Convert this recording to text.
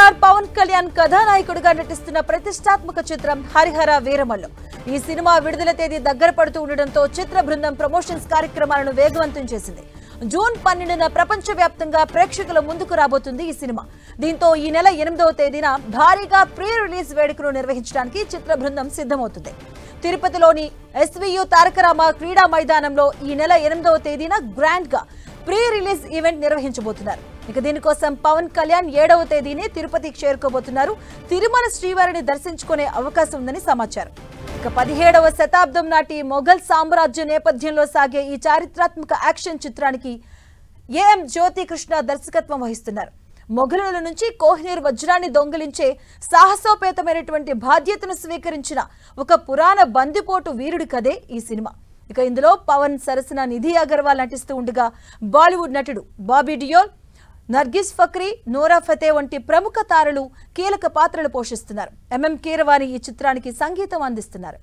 Star Pawan Kalyan కథానాయకుడిగా నటిస్తున్న ప్రతిష్టాత్మక చిత్రం హరిహర వీరమల్లు. ఈ సినిమా విడుదల తేదీ దగ్గర పడుతూ ఉండడంతో చిత్ర బృందం ప్రమోషన్స్ కార్యక్రమాలను వేగవంతం చేసింది. జూన్ 12న ప్రపంచవ్యాప్తంగా ప్రేక్షకుల ముందుకు రాబోతుంది ఈ సినిమా. దీంతో ఈ నెల 8వ తేదీన భారీగా ప్రీ రిలీజ్ వేడుకను నిర్వహించడానికి చిత్ర బృందం సిద్ధమవుతుంది. తిరుపతిలోని ఎస్వీయు తారకరామ క్రీడా మైదానంలో ఈ నెల 8వ తేదీన గ్రాండ్ గా ప్రీ రిలీజ్ ఈవెంట్ నిర్వహించబోతున్నారు. ఇక దీనికోసం పవన్ కళ్యాణ్ 7వ తేదీనే తిరుపతికి చేరుకోబోతున్నారు. తిరుమల శ్రీవారిని దర్శించుకునే అవకాశం ఉందని సమాచారం. ఇక 17వ శతాబ్దం నాటి మొఘల్ సామ్రాజ్య నేపథ్యంలో సాగే ఈ చారిత్రాత్మక యాక్షన్ చిత్రానికి ఏఎం జ్యోతి కృష్ణ దర్శకత్వం వహిస్తున్నారు. మొఘలుల నుంచి కోహినూర్ వజ్రాన్ని దొంగిలించే సాహసోపేతమైనటువంటి బాధ్యతను స్వీకరించిన ఒక పురాణ బందిపోటు వీరుడి కథే ఈ సినిమా. ఇక ఇందులో పవన్ సరసన నిధి అగర్వాల్ నటిస్తూ ఉండగా బాలీవుడ్ నటుడు బాబీ డియోల్, నర్గిస్ ఫక్రీ, నోరా ఫతే వంటి ప్రముఖ తారలు కీలక పాత్రలు పోషిస్తున్నారు. ఎంఎం కీరవాణి ఈ చిత్రానికి సంగీతం అందిస్తున్నారు.